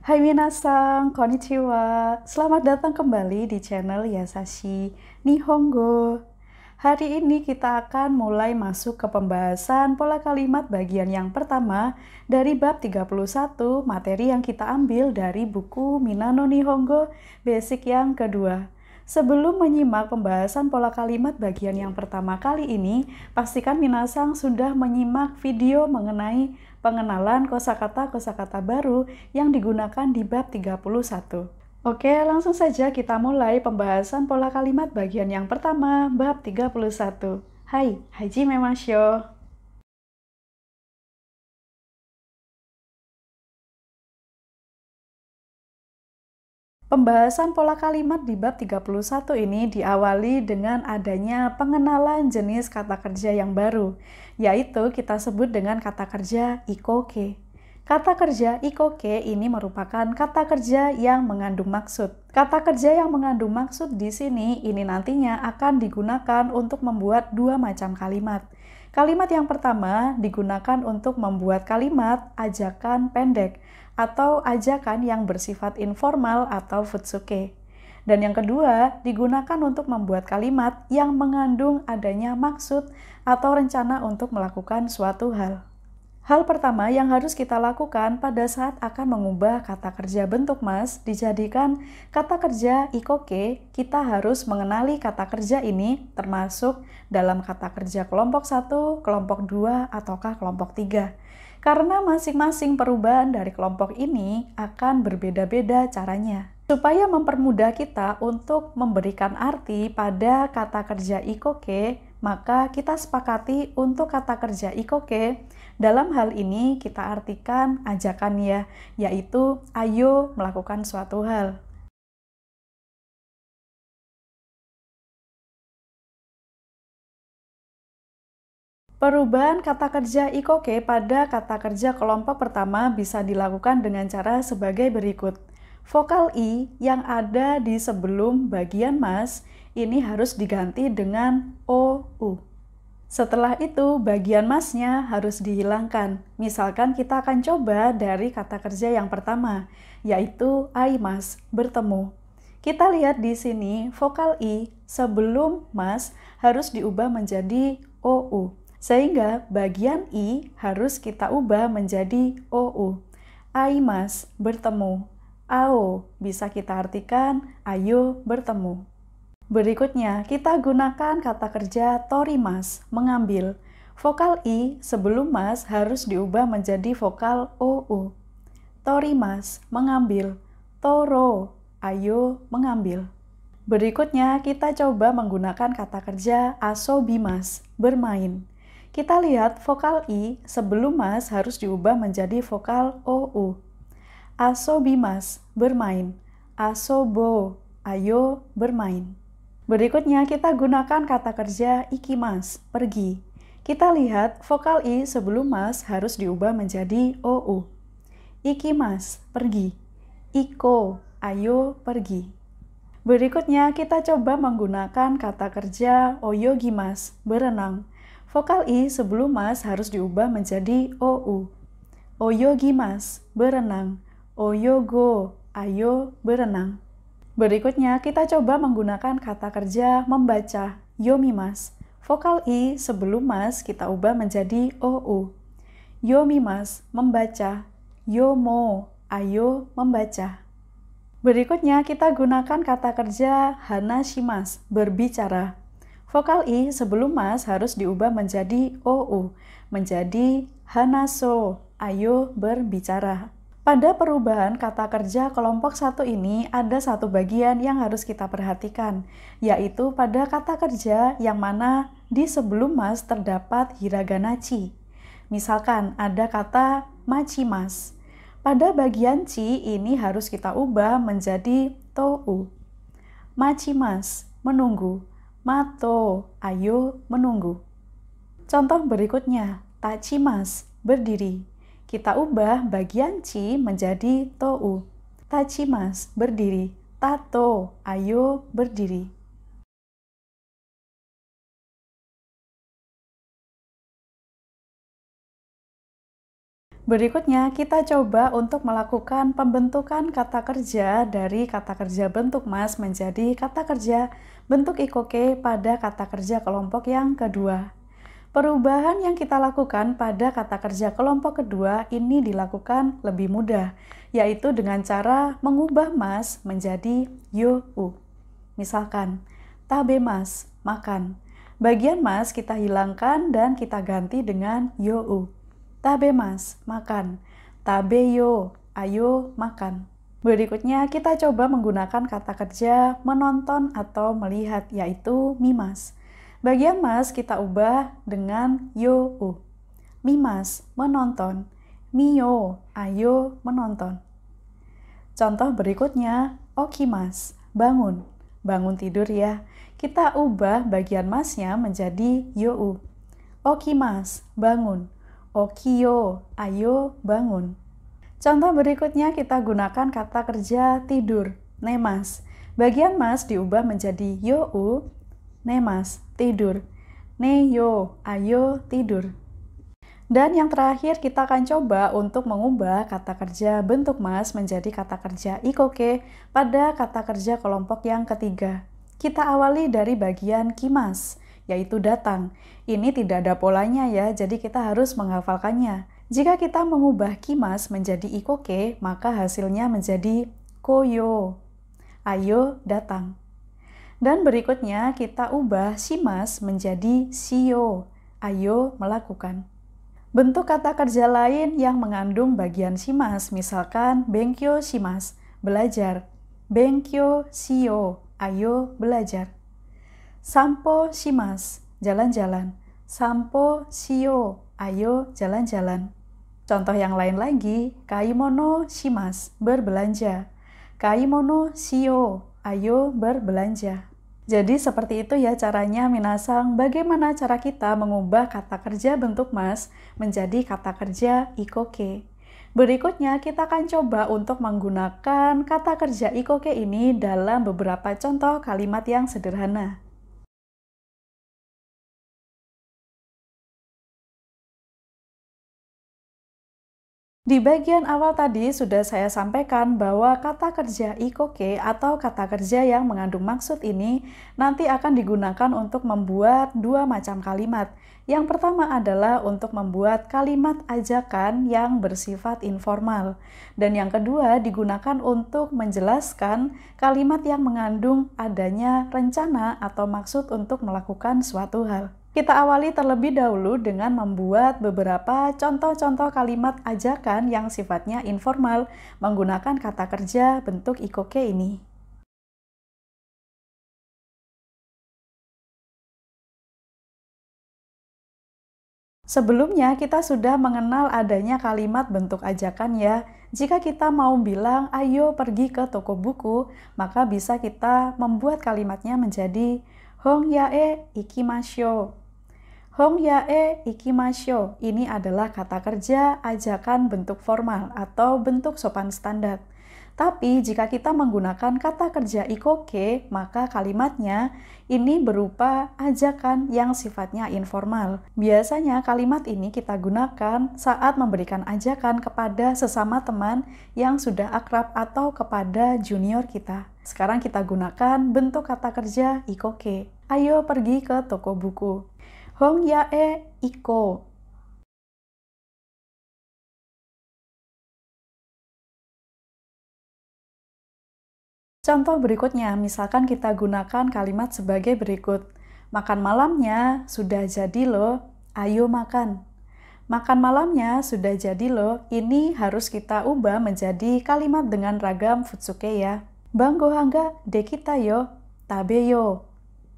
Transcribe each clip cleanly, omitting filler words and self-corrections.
Hai minasan, konnichiwa. Selamat datang kembali di channel Yasashi Nihongo. Hari ini kita akan mulai masuk ke pembahasan pola kalimat bagian yang pertama dari bab 31, materi yang kita ambil dari buku Minano Nihongo Basic yang kedua. Sebelum menyimak pembahasan pola kalimat bagian yang pertama kali ini, pastikan minasan sudah menyimak video mengenai pengenalan kosakata-kosakata baru yang digunakan di bab 31. Oke, langsung saja kita mulai pembahasan pola kalimat bagian yang pertama, bab 31. Hai, haji memashyo. Pembahasan pola kalimat di bab 31 ini diawali dengan adanya pengenalan jenis kata kerja yang baru, yaitu kita sebut dengan kata kerja ikoke. Kata kerja ikoke ini merupakan kata kerja yang mengandung maksud. Kata kerja yang mengandung maksud di sini ini nantinya akan digunakan untuk membuat dua macam kalimat. Kalimat yang pertama digunakan untuk membuat kalimat ajakan pendek atau ajakan yang bersifat informal atau futsuke. Dan yang kedua, digunakan untuk membuat kalimat yang mengandung adanya maksud atau rencana untuk melakukan suatu hal. Hal pertama yang harus kita lakukan pada saat akan mengubah kata kerja bentuk mas dijadikan kata kerja ikoke, kita harus mengenali kata kerja ini termasuk dalam kata kerja kelompok 1, kelompok 2, ataukah kelompok 3. Karena masing-masing perubahan dari kelompok ini akan berbeda-beda caranya. Supaya mempermudah kita untuk memberikan arti pada kata kerja ikoke, maka kita sepakati untuk kata kerja ikoke, dalam hal ini kita artikan ajakan ya, yaitu ayo melakukan suatu hal. Perubahan kata kerja ikoke pada kata kerja kelompok pertama bisa dilakukan dengan cara sebagai berikut. Vokal i yang ada di sebelum bagian mas ini harus diganti dengan o, u. Setelah itu, bagian masnya harus dihilangkan. Misalkan kita akan coba dari kata kerja yang pertama, yaitu aimas, bertemu. Kita lihat di sini, vokal i sebelum mas harus diubah menjadi ou. Sehingga bagian i harus kita ubah menjadi ou. Aimas, bertemu. Ao bisa kita artikan ayo bertemu. Berikutnya, kita gunakan kata kerja torimas, mengambil. Vokal i sebelum mas harus diubah menjadi vokal ou. Torimas, mengambil. Toro, ayo mengambil. Berikutnya, kita coba menggunakan kata kerja asobimas, bermain. Kita lihat vokal i sebelum mas harus diubah menjadi vokal ou. Asobimas, bermain. Asobo, ayo bermain. Berikutnya kita gunakan kata kerja ikimas, pergi. Kita lihat vokal i sebelum mas harus diubah menjadi ou. Ikimas, pergi. Iko, ayo pergi. Berikutnya kita coba menggunakan kata kerja oyogimas, berenang. Vokal i sebelum mas harus diubah menjadi ou. Oyogimas, berenang. Oyogo, ayo berenang. Berikutnya, kita coba menggunakan kata kerja membaca, yomimas. Vokal i sebelum mas kita ubah menjadi ou. Yomimas, membaca. Yomo, ayo membaca. Berikutnya, kita gunakan kata kerja hanashimas, berbicara. Vokal i sebelum mas harus diubah menjadi ou, menjadi hanaso, ayo berbicara. Pada perubahan kata kerja kelompok 1 ini ada satu bagian yang harus kita perhatikan, yaitu pada kata kerja yang mana di sebelum mas terdapat hiragana chi. Misalkan ada kata machimas. Pada bagian chi ini harus kita ubah menjadi tou. Machimas, menunggu. Mato, ayo menunggu. Contoh berikutnya, tachimas, berdiri. Kita ubah bagian chi menjadi tou. Tachimas, berdiri. Tato, ayo berdiri. Berikutnya, kita coba untuk melakukan pembentukan kata kerja dari kata kerja bentuk mas menjadi kata kerja bentuk ikoke pada kata kerja kelompok yang kedua. Perubahan yang kita lakukan pada kata kerja kelompok kedua ini dilakukan lebih mudah, yaitu dengan cara mengubah mas menjadi you. Misalkan, tabemas, makan. Bagian mas kita hilangkan dan kita ganti dengan you. Tabemas, makan. Tabeyo, ayo makan. Berikutnya kita coba menggunakan kata kerja menonton atau melihat, yaitu mimas. Bagian mas kita ubah dengan you. Mimas, menonton. Miyo, ayo menonton. Contoh berikutnya, okimas, bangun. Bangun tidur ya. Kita ubah bagian masnya menjadi you. Okimas, bangun. Okiyo, ayo bangun. Contoh berikutnya kita gunakan kata kerja tidur, nemas. Bagian mas diubah menjadi you, nemas, tidur. Neyo, ayo tidur. Dan yang terakhir kita akan coba untuk mengubah kata kerja bentuk mas menjadi kata kerja ikoke pada kata kerja kelompok yang ketiga. Kita awali dari bagian kimas, yaitu datang. Ini tidak ada polanya ya, jadi kita harus menghafalkannya. Jika kita mengubah kimas menjadi ikoke, maka hasilnya menjadi koyo. Ayo datang. Dan berikutnya kita ubah shimas menjadi shio. Ayo melakukan. Bentuk kata kerja lain yang mengandung bagian shimas, misalkan benkyo shimas, belajar. Benkyo shio, ayo belajar. Sampo shimas, jalan-jalan. Sampo shio, ayo jalan-jalan. Contoh yang lain lagi, kaimono shimas, berbelanja. Kaimono shio, ayo berbelanja. Jadi seperti itu ya caranya minasang, bagaimana cara kita mengubah kata kerja bentuk mas menjadi kata kerja ikoke. Berikutnya kita akan coba untuk menggunakan kata kerja ikoke ini dalam beberapa contoh kalimat yang sederhana. Di bagian awal tadi sudah saya sampaikan bahwa kata kerja ikoke atau kata kerja yang mengandung maksud ini nanti akan digunakan untuk membuat dua macam kalimat. Yang pertama adalah untuk membuat kalimat ajakan yang bersifat informal. Dan yang kedua digunakan untuk menjelaskan kalimat yang mengandung adanya rencana atau maksud untuk melakukan suatu hal. Kita awali terlebih dahulu dengan membuat beberapa contoh-contoh kalimat ajakan yang sifatnya informal menggunakan kata kerja bentuk ikoke ini. Sebelumnya kita sudah mengenal adanya kalimat bentuk ajakan ya. Jika kita mau bilang ayo pergi ke toko buku, maka bisa kita membuat kalimatnya menjadi hongyae ikimashou. Hongyae ikimashou, ini adalah kata kerja ajakan bentuk formal atau bentuk sopan standar. Tapi jika kita menggunakan kata kerja ikoke, maka kalimatnya ini berupa ajakan yang sifatnya informal. Biasanya kalimat ini kita gunakan saat memberikan ajakan kepada sesama teman yang sudah akrab atau kepada junior kita. Sekarang kita gunakan bentuk kata kerja ikoke. Ayo pergi ke toko buku. Hongyae iko. Contoh berikutnya, misalkan kita gunakan kalimat sebagai berikut. Makan malamnya sudah jadi loh, ayo makan. Makan malamnya sudah jadi loh, ini harus kita ubah menjadi kalimat dengan ragam futsuke ya. Banggohanga dekita yo, tabeyo.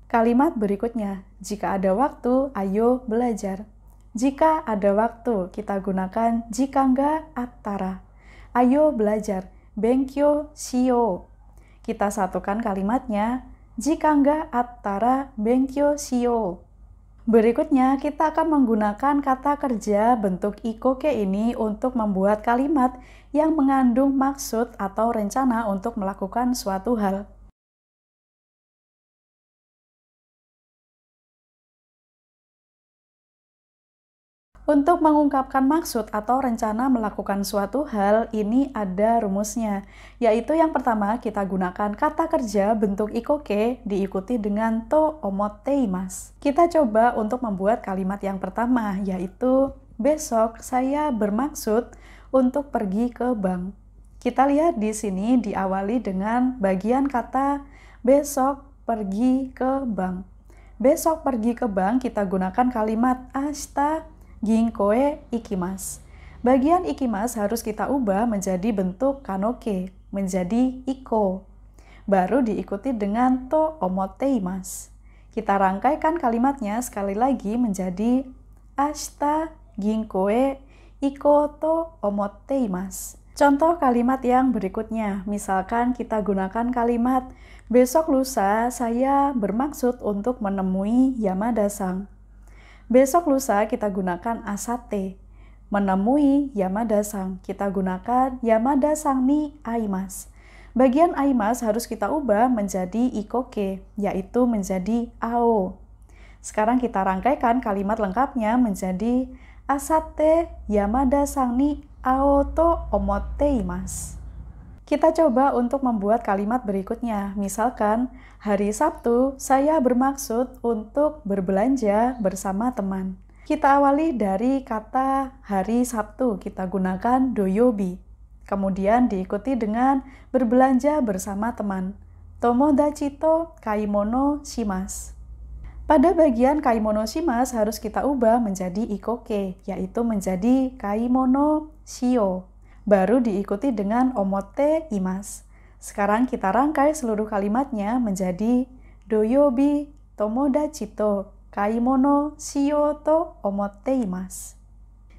Kalimat berikutnya, jika ada waktu, ayo belajar. Jika ada waktu, kita gunakan jika enggak attara. Ayo belajar, benkyo shio. Kita satukan kalimatnya, jika enggak attara benkyo shio. Berikutnya, kita akan menggunakan kata kerja bentuk ikoke ini untuk membuat kalimat yang mengandung maksud atau rencana untuk melakukan suatu hal. Untuk mengungkapkan maksud atau rencana melakukan suatu hal, ini ada rumusnya, yaitu yang pertama kita gunakan kata kerja bentuk ikoke diikuti dengan to omoteimasu. Kita coba untuk membuat kalimat yang pertama, yaitu besok saya bermaksud untuk pergi ke bank. Kita lihat di sini diawali dengan bagian kata besok pergi ke bank. Besok pergi ke bank kita gunakan kalimat ashita ginkoe ikimasu. Bagian ikimasu harus kita ubah menjadi bentuk kanoke, menjadi iko. Baru diikuti dengan to omoteimasu. Kita rangkaikan kalimatnya sekali lagi menjadi ashita ginkoe iko to omoteimasu. Contoh kalimat yang berikutnya, misalkan kita gunakan kalimat besok lusa saya bermaksud untuk menemui Yamada-san. Besok lusa kita gunakan asate. Menemui Yamada-san kita gunakan Yamada-san ni aimasu. Bagian aimasu harus kita ubah menjadi ikoke, yaitu menjadi ao. Sekarang kita rangkaikan kalimat lengkapnya menjadi asate Yamada-san ni ao to omoteimasu. Kita coba untuk membuat kalimat berikutnya. Misalkan, hari Sabtu saya bermaksud untuk berbelanja bersama teman. Kita awali dari kata hari Sabtu, kita gunakan doyobi. Kemudian diikuti dengan berbelanja bersama teman. Tomodachi to kaimono shimasu. Pada bagian kaimono shimasu harus kita ubah menjadi ikoke, yaitu menjadi kaimono shio. Baru diikuti dengan omoteimasu. Sekarang kita rangkai seluruh kalimatnya menjadi doyobi tomodachi to kaimono shio to omoteimasu.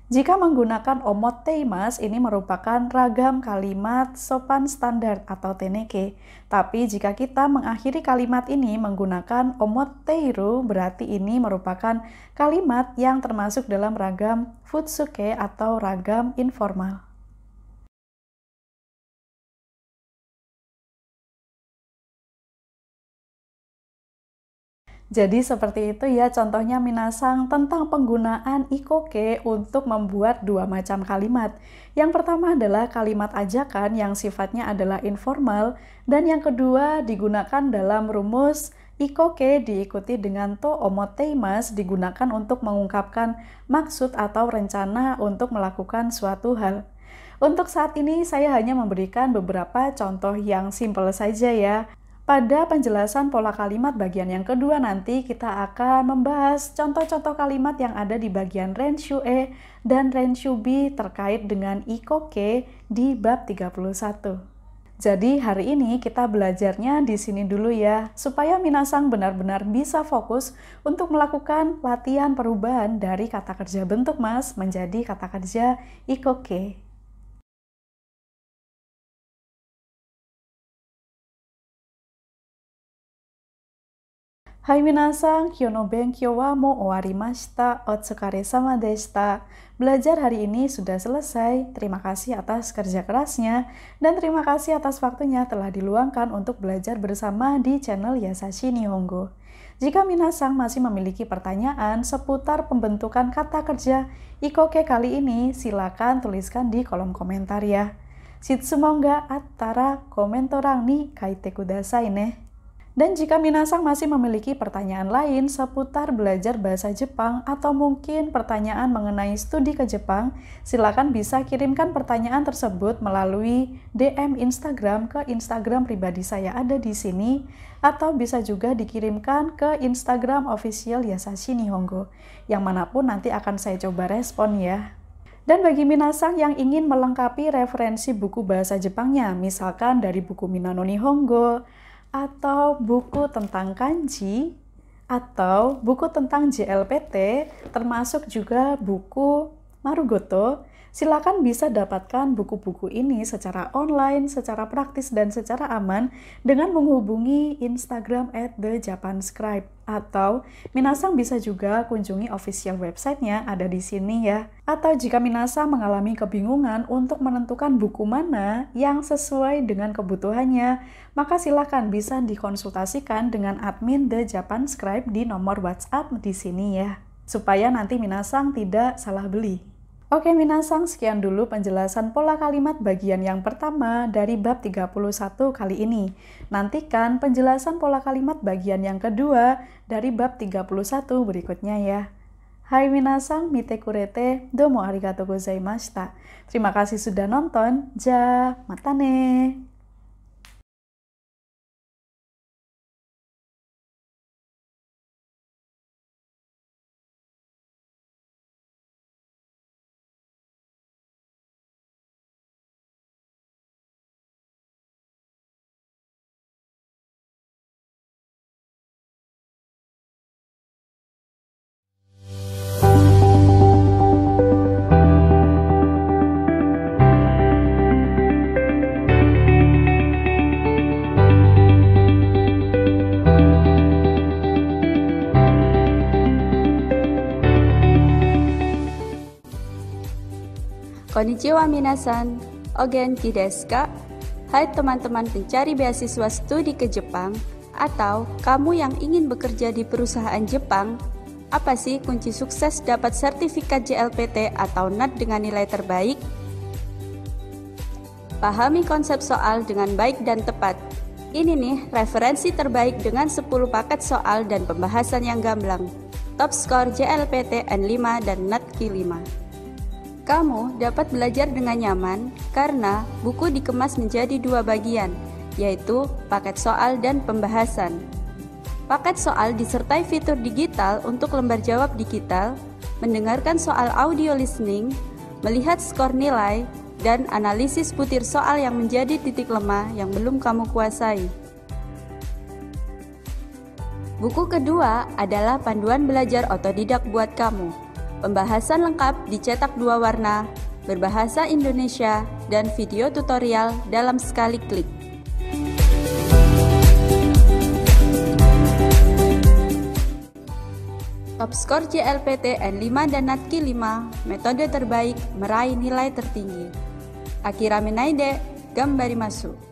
Jika menggunakan omoteimasu, ini merupakan ragam kalimat sopan standar atau teneke. Tapi jika kita mengakhiri kalimat ini menggunakan omoteiru, berarti ini merupakan kalimat yang termasuk dalam ragam futsuke atau ragam informal. Jadi seperti itu ya contohnya minasang tentang penggunaan ikoke untuk membuat dua macam kalimat. Yang pertama adalah kalimat ajakan yang sifatnya adalah informal, dan yang kedua digunakan dalam rumus ikoke diikuti dengan to omoteimasu digunakan untuk mengungkapkan maksud atau rencana untuk melakukan suatu hal. Untuk saat ini saya hanya memberikan beberapa contoh yang simpel saja ya. Pada penjelasan pola kalimat bagian yang kedua nanti kita akan membahas contoh-contoh kalimat yang ada di bagian Renshu E dan Renshu B terkait dengan ikoke di bab 31. Jadi hari ini kita belajarnya di sini dulu ya, supaya minasang benar-benar bisa fokus untuk melakukan latihan perubahan dari kata kerja bentuk mas menjadi kata kerja ikoke. Hai minasang, kyou no benkyou wa mo owarimashita. Otsukaresama deshita. Belajar hari ini sudah selesai. Terima kasih atas kerja kerasnya dan terima kasih atas waktunya telah diluangkan untuk belajar bersama di channel Yasashi Nihongo. Jika minasang masih memiliki pertanyaan seputar pembentukan kata kerja ikoke kali ini, silakan tuliskan di kolom komentar ya. Shitsumon ga attara komentorang ni kaite kudasai ne. Dan jika minasang masih memiliki pertanyaan lain seputar belajar bahasa Jepang atau mungkin pertanyaan mengenai studi ke Jepang, silakan bisa kirimkan pertanyaan tersebut melalui DM Instagram ke Instagram pribadi saya ada di sini, atau bisa juga dikirimkan ke Instagram official Yasashi Nihongo, yang manapun nanti akan saya coba respon ya. Dan bagi minasang yang ingin melengkapi referensi buku bahasa Jepangnya, misalkan dari buku Minano Nihongo, atau buku tentang kanji, atau buku tentang JLPT, termasuk juga buku Marugoto, silakan bisa dapatkan buku-buku ini secara online, secara praktis, dan secara aman dengan menghubungi Instagram @thejapanscribe, atau minasang bisa juga kunjungi official websitenya ada di sini ya. Atau jika minasang mengalami kebingungan untuk menentukan buku mana yang sesuai dengan kebutuhannya, maka silakan bisa dikonsultasikan dengan admin The Japan Scribe di nomor WhatsApp di sini ya. supaya nanti minasang tidak salah beli. Oke minasang, sekian dulu penjelasan pola kalimat bagian yang pertama dari bab 31 kali ini. Nantikan penjelasan pola kalimat bagian yang kedua dari bab 31 berikutnya ya. Hai minasang, mite kurete, domo arigatou gozaimashita. Terima kasih sudah nonton. Ja, matane. Konnichiwa minasan, o genki desu ka? Hai teman-teman pencari beasiswa studi ke Jepang, atau kamu yang ingin bekerja di perusahaan Jepang, apa sih kunci sukses dapat sertifikat JLPT atau NAT dengan nilai terbaik? Pahami konsep soal dengan baik dan tepat. Ini nih referensi terbaik dengan 10 paket soal dan pembahasan yang gamblang. Top skor JLPT N5 dan NAT Q5. Kamu dapat belajar dengan nyaman karena buku dikemas menjadi 2 bagian, yaitu paket soal dan pembahasan. Paket soal disertai fitur digital untuk lembar jawab digital, mendengarkan soal audio listening, melihat skor nilai, dan analisis butir soal yang menjadi titik lemah yang belum kamu kuasai. Buku kedua adalah panduan belajar otodidak buat kamu. Pembahasan lengkap dicetak 2 warna, berbahasa Indonesia, dan video tutorial dalam sekali klik. Top skor JLPT N5 dan NAT Q5, metode terbaik meraih nilai tertinggi. Akira Menaide, Gambarimasu.